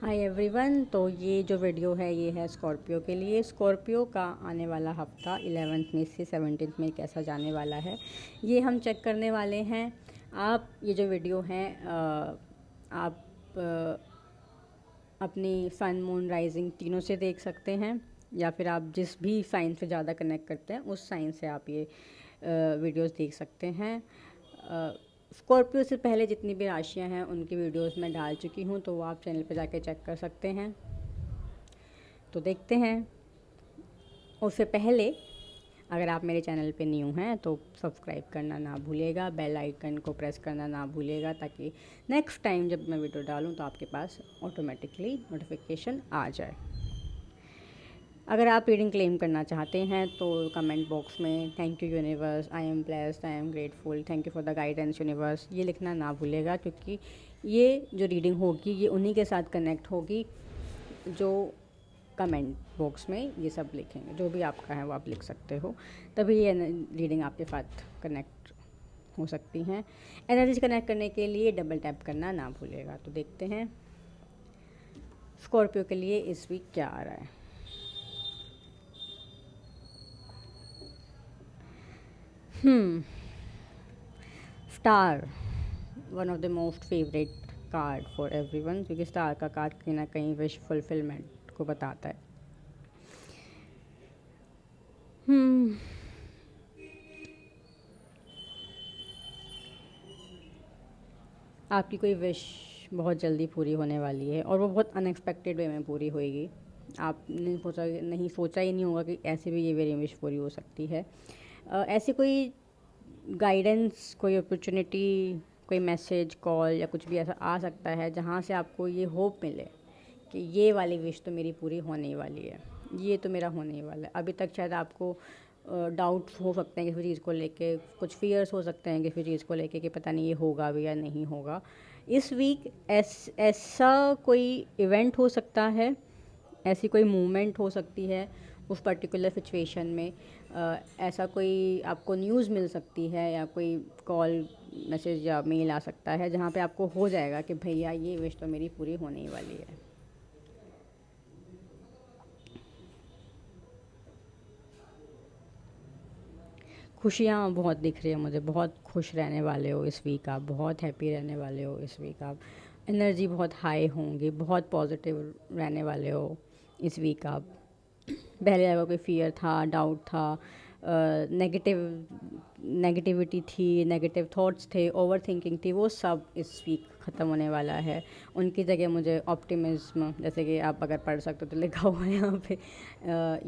Hi everyone. तो ये जो वीडियो है ये है स्कॉर्पियो के लिए। स्कॉर्पियो का आने वाला हफ्ता 11th में से 17th में कैसा जाने वाला है ये हम चेक करने वाले हैं। आप ये जो वीडियो है आप अपनी सन मून राइजिंग तीनों से देख सकते हैं, या फिर आप जिस भी साइन से ज़्यादा कनेक्ट करते हैं उस साइन से आप ये वीडियोस देख सकते हैं। स्कॉर्पियो से पहले जितनी भी राशियां हैं उनकी वीडियोस मैं डाल चुकी हूँ, तो वो आप चैनल पर जाके चेक कर सकते हैं। तो देखते हैं। उससे पहले अगर आप मेरे चैनल पे न्यू हैं तो सब्सक्राइब करना ना भूलिएगा, बेल आइकन को प्रेस करना ना भूलिएगा, ताकि नेक्स्ट टाइम जब मैं वीडियो डालूँ तो आपके पास ऑटोमेटिकली नोटिफिकेशन आ जाए। अगर आप रीडिंग क्लेम करना चाहते हैं तो कमेंट बॉक्स में thank you universe, I am blessed, I am grateful, thank you for the guidance universe, ये लिखना ना भूलेगा, क्योंकि ये जो रीडिंग होगी ये उन्हीं के साथ कनेक्ट होगी जो कमेंट बॉक्स में ये सब लिखेंगे। जो भी आपका है वो आप लिख सकते हो, तभी ये रीडिंग आपके साथ कनेक्ट हो सकती हैं। एनर्जी कनेक्ट करने के लिए डबल टैप करना ना भूलेगा। तो देखते हैं स्कॉर्पियो के लिए इस वीक क्या आ रहा है। Star, one of the most favourite card for everyone, क्योंकि स्टार का कार्ड कहीं ना कहीं विश फुलफिलमेंट को बताता है। आपकी कोई विश बहुत जल्दी पूरी होने वाली है और वो बहुत अनएक्सपेक्टेड वे में पूरी होएगी। आपने सोचा ही नहीं होगा कि ऐसे भी ये मेरी विश पूरी हो सकती है। ऐसी कोई गाइडेंस, कोई अपॉर्चुनिटी, कोई मैसेज, कॉल या कुछ भी ऐसा आ सकता है जहाँ से आपको ये होप मिले कि ये वाली विश तो मेरी पूरी होने ही वाली है, ये तो मेरा होने ही वाला है। अभी तक शायद आपको डाउट्स हो सकते हैं किसी चीज़ को लेके, कुछ फियर्स हो सकते हैं किसी चीज़ को लेके कि पता नहीं ये होगा भी या नहीं होगा। इस वीक ऐसा कोई इवेंट हो सकता है, ऐसी कोई मूवमेंट हो सकती है उस पर्टिकुलर सिचुएशन में। ऐसा कोई आपको न्यूज़ मिल सकती है या कोई कॉल, मैसेज या मेल आ सकता है जहाँ पे आपको हो जाएगा कि भैया ये विश तो मेरी पूरी होने ही वाली है। खुशियाँ बहुत दिख रही है मुझे, बहुत खुश रहने वाले हो इस वीक आप, बहुत हैप्पी रहने वाले हो इस वीक आप। एनर्जी बहुत हाई होंगी, बहुत पॉजिटिव रहने वाले हो इस वीक आप। पहले अगर कोई फियर था, डाउट था, नेगेटिविटी थी, नेगेटिव थॉट्स थे, ओवर थिंकिंग थी, वो सब इस वीक ख़त्म होने वाला है। उनकी जगह मुझे ऑप्टिमिज्म, जैसे कि आप अगर पढ़ सकते हो तो लिखा हुआ है यहाँ पे,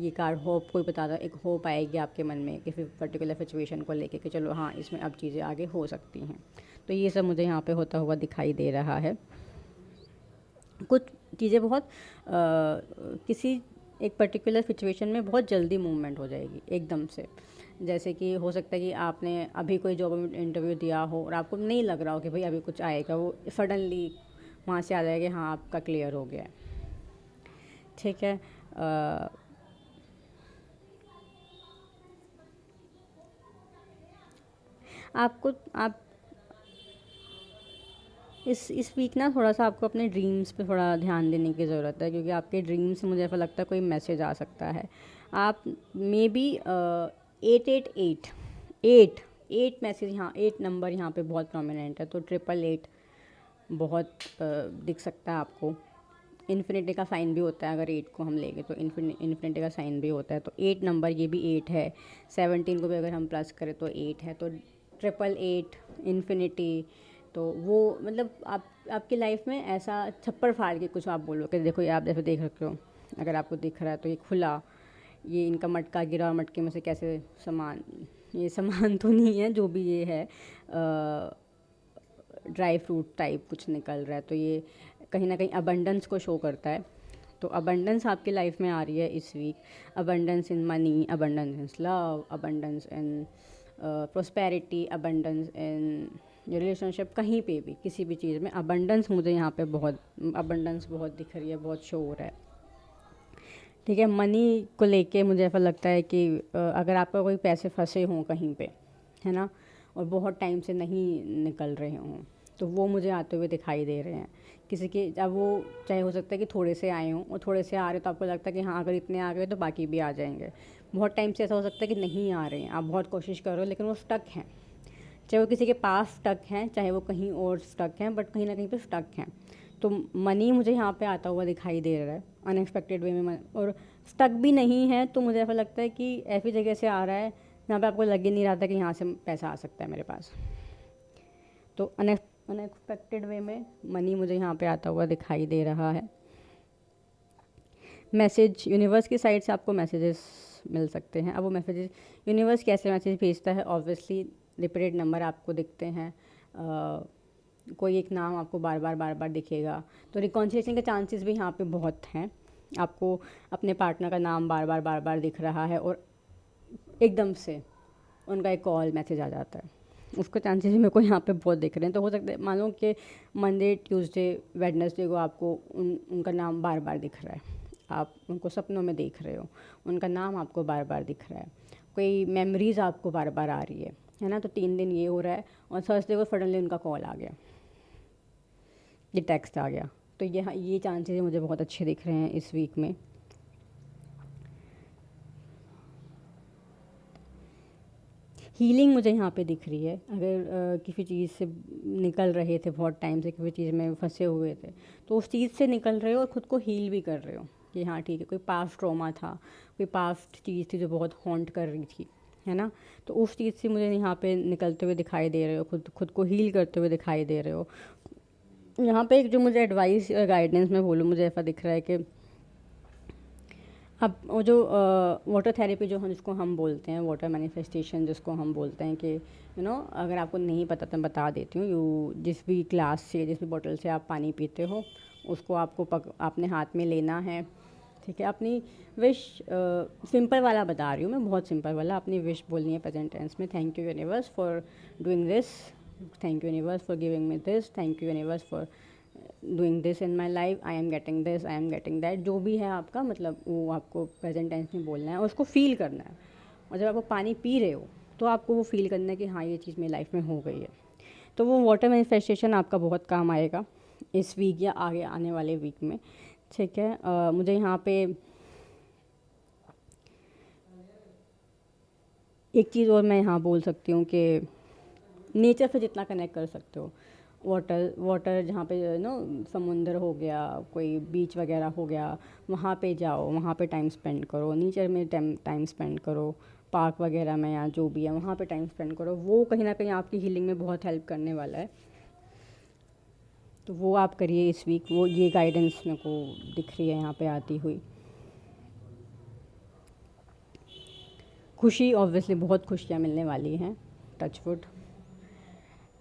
ये कार्ड होप कोई बताता है, एक होप आएगी आपके मन में किसी पर्टिकुलर सिचुएशन को लेके कि चलो हाँ इसमें अब चीज़ें आगे हो सकती हैं। तो ये सब मुझे यहाँ पे होता हुआ दिखाई दे रहा है। कुछ चीज़ें बहुत किसी एक पर्टिकुलर सिचुएशन में बहुत जल्दी मूवमेंट हो जाएगी एकदम से। जैसे कि हो सकता है कि आपने अभी कोई जॉब इंटरव्यू दिया हो और आपको नहीं लग रहा हो कि भाई अभी कुछ आएगा, वो सडनली वहाँ से आ जाएगा कि हाँ आपका क्लियर हो गया है। ठीक है। आपको आप इस वीक ना थोड़ा सा आपको अपने ड्रीम्स पे थोड़ा ध्यान देने की ज़रूरत है, क्योंकि आपके ड्रीम्स से मुझे ऐसा लगता है कोई मैसेज आ सकता है। आप may be 888 eight eight message, यहाँ 8 नंबर यहाँ पे बहुत प्रोमिनेंट है, तो 888 बहुत दिख सकता है आपको। इन्फिनिटी का साइन भी होता है, अगर 8 को हम लेंगे तो इन्फिनिटी का साइन भी होता है, तो 8 नंबर ये भी 8 है। 17 को भी अगर हम प्लस करें तो 8 है, तो 888 इन्फिनिटी। तो वो मतलब आपकी लाइफ में ऐसा छप्पर फाड़ के कुछ आप बोलो कि देखो ये आप जैसे देख रखे हो, अगर आपको दिख रहा है तो ये खुला, ये इनका मटका गिरा और मटके में से कैसे सामान, ये सामान तो नहीं है, जो भी ये है ड्राई फ्रूट टाइप कुछ निकल रहा है, तो ये कहीं ना कहीं अबंडेंस को शो करता है। तो अबंडेंस आपकी लाइफ में आ रही है इस week. Abundance in money, abundance in love, abundance in prosperity, abundance in relationship, कहीं पे भी किसी भी चीज़ में अबंडेंस मुझे यहाँ पे बहुत अबंडेंस बहुत दिख रही है, बहुत शो हो रहा है। ठीक है। मनी को लेके मुझे ऐसा लगता है कि अगर आपका कोई पैसे फंसे हों कहीं पे, है ना, और बहुत टाइम से नहीं निकल रहे हों, तो वो मुझे आते हुए दिखाई दे रहे हैं। किसी के अब वो चाहे हो सकता है कि थोड़े से आए हों और थोड़े से आ रहे तो आपको लगता है कि हाँ अगर इतने आ गए तो बाकी भी आ जाएंगे। बहुत टाइम से ऐसा हो सकता है कि नहीं आ रहे हैं, आप बहुत कोशिश कर रहे हो लेकिन वो स्टक हैं, चाहे वो किसी के पास स्टक हैं चाहे वो कहीं और स्टक हैं, बट कहीं ना कहीं पे स्टक हैं। तो मनी मुझे यहाँ पे आता हुआ दिखाई दे रहा है अनएक्सपेक्टेड वे में, और स्टक भी नहीं है तो मुझे ऐसा लगता है कि ऐसी जगह से आ रहा है जहाँ पे आपको लग ही नहीं रहा था कि यहाँ से पैसा आ सकता है मेरे पास। तो अनएक्सपेक्टेड वे में मनी मुझे यहाँ पे आता हुआ दिखाई दे रहा है। मैसेज यूनिवर्स की साइड से आपको मैसेजेस मिल सकते हैं। अब वो मैसेजेस यूनिवर्स कैसे मैसेज भेजता है, ऑब्वियसली रिपीटेड नंबर आपको दिखते हैं, कोई एक नाम आपको बार बार दिखेगा, तो रिकॉन्सिलेशन के चांसेस भी यहाँ पे बहुत हैं। आपको अपने पार्टनर का नाम बार बार दिख रहा है और एकदम से उनका एक कॉल मैसेज आ जाता है, उसके चांसेस भी मेरे को यहाँ पे बहुत दिख रहे हैं। तो हो सकता है मान लो कि मंडे ट्यूसडे वेडनेसडे को आपको उनका नाम बार बार दिख रहा है, आप उनको सपनों में देख रहे हो, उनका नाम आपको बार बार दिख रहा है, कोई मेमोरीज़ आपको बार बार आ रही है ना। तो 3 दिन ये हो रहा है और थर्सडे को सडनली उनका कॉल आ गया, ये टेक्स्ट आ गया। तो ये चांसेस मुझे बहुत अच्छे दिख रहे हैं इस वीक में। हीलिंग मुझे यहाँ पे दिख रही है। अगर किसी चीज़ से निकल रहे थे, बहुत टाइम से किसी चीज़ में फंसे हुए थे, तो उस चीज़ से निकल रहे हो और ख़ुद को हील भी कर रहे हो कि हाँ ठीक है, कोई पास्ट ट्रॉमा था, कोई पास्ट चीज़ थी जो बहुत हॉन्ट कर रही थी, है ना। तो उस चीज़ से मुझे यहाँ पे निकलते हुए दिखाई दे रहे हो, खुद को हील करते हुए दिखाई दे रहे हो। यहाँ पे एक जो मुझे एडवाइस या गाइडेंस में बोलूँ, मुझे ऐसा दिख रहा है कि अब वो जो वाटर थेरेपी जो हम जिसको हम बोलते हैं, वाटर मैनिफेस्टेशन जिसको हम बोलते हैं, कि अगर आपको नहीं पता तो मैं बता देती हूँ। जिस भी ग्लास से, जिस भी बोतल से आप पानी पीते हो, उसको आपको अपने हाथ में लेना है, ठीक है। अपनी विश, सिंपल वाला बता रही हूँ मैं, बहुत सिंपल वाला, अपनी विश बोलनी है प्रेजेंट टेंस में। Thank you universe for doing this, thank you universe for giving me this, thank you universe for doing this in my life, I am getting this, I am getting that, जो भी है आपका मतलब वो आपको present tense में बोलना है और उसको फील करना है। और जब आप वो पानी पी रहे हो तो आपको वो फील करना है कि हाँ ये चीज़ मेरी लाइफ में हो गई है। तो वो वाटर मैनिफेस्टेशन आपका बहुत काम आएगा इस वीक या आगे आने वाले वीक में, ठीक है। मुझे यहाँ पे एक चीज़ और मैं यहाँ बोल सकती हूँ कि नेचर से जितना कनेक्ट कर सकते हो, वाटर जहाँ पे समुंदर हो गया, कोई बीच वगैरह हो गया, वहाँ पे जाओ, वहाँ पे टाइम स्पेंड करो, नेचर में टाइम स्पेंड करो, पार्क वगैरह में या जो भी है वहाँ पे टाइम स्पेंड करो। वो कहीं ना कहीं आपकी हीलिंग में बहुत हेल्प करने वाला है। तो वो आप करिए इस वीक, वो ये गाइडेंस मेरे को दिख रही है यहाँ पे आती हुई। खुशी, ऑब्वियसली बहुत खुशियाँ मिलने वाली हैं, टच वुड।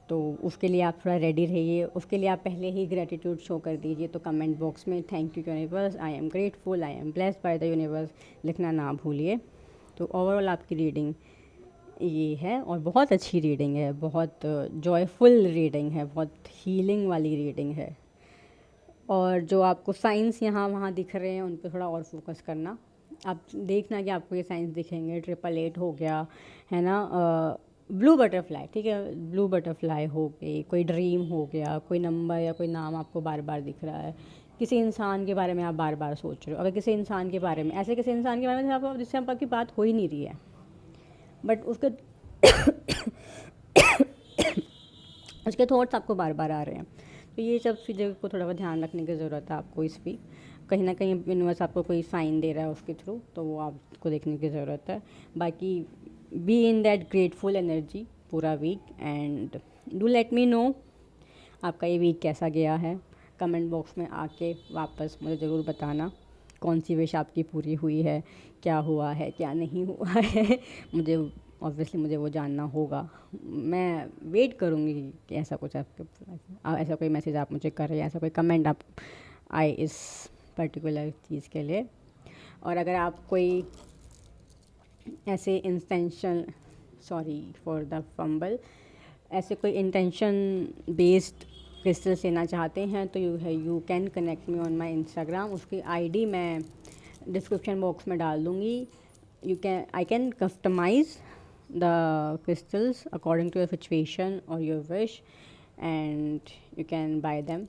तो उसके लिए आप थोड़ा रेडी रहिए, उसके लिए आप पहले ही ग्रेटिट्यूड शो कर दीजिए। तो कमेंट बॉक्स में thank you universe, I am grateful, I am blessed by the universe लिखना ना भूलिए। तो ओवरऑल आपकी रीडिंग ये है और बहुत अच्छी रीडिंग है, बहुत जॉयफुल रीडिंग है, बहुत हीलिंग वाली रीडिंग है। और जो आपको साइंस यहाँ वहाँ दिख रहे हैं उन पर थोड़ा और फोकस करना। आप देखना कि आपको ये साइंस दिखेंगे, 888 हो गया, है ना, ब्लू बटरफ्लाई, ठीक है, ब्लू बटरफ्लाई हो गई, कोई ड्रीम हो गया, कोई नंबर या कोई नाम आपको बार बार दिख रहा है, किसी इंसान के बारे में आप बार बार सोच रहे हो। अगर किसी इंसान के बारे में, ऐसे किसी इंसान के बारे में आप जिससे आपकी बात हो ही नहीं रही है, बट उसके उसके थॉट्स आपको बार बार आ रहे हैं, तो ये सब चीज़ों को थोड़ा ध्यान रखने की ज़रूरत है आपको इस वीक। कहीं ना कहीं यूनिवर्स आपको कोई साइन दे रहा है उसके थ्रू, तो वो आपको देखने की ज़रूरत है। बाकी be in that grateful energy पूरा week, and do let me know आपका ये वीक कैसा गया है। कमेंट बॉक्स में आके वापस मुझे ज़रूर बताना कौन सी विश आपकी पूरी हुई है, क्या हुआ है, क्या नहीं हुआ है। मुझे ऑब्वियसली मुझे वो जानना होगा। मैं वेट करूँगी कि ऐसा कुछ ऐसा कोई मैसेज आप मुझे कर रहे हैं, ऐसा कोई कमेंट आप आए इस पर्टिकुलर चीज़ के लिए। और अगर आप कोई ऐसे intention, sorry for the fumble, ऐसे कोई इंटेंशन बेस्ड क्रिस्टल्स लेना चाहते हैं तो you can connect me on my Instagram. उसकी आईडी मैं डिस्क्रिप्शन बॉक्स में डाल दूँगी। I can customize the crystals according to your situation or your wish, and you can buy them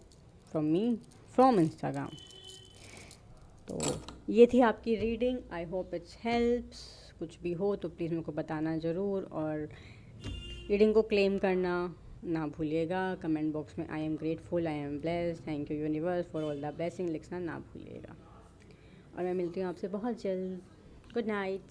from me from Instagram. तो ये थी आपकी reading. I hope it's helps. कुछ भी हो तो प्लीज़ मेरे को बताना ज़रूर, और रीडिंग को क्लेम करना ना भूलिएगा कमेंट बॉक्स में. I am grateful, I am blessed, thank you universe for all the blessing लिखना ना भूलिएगा. और मैं मिलती हूँ आपसे बहुत जल्द. Good night.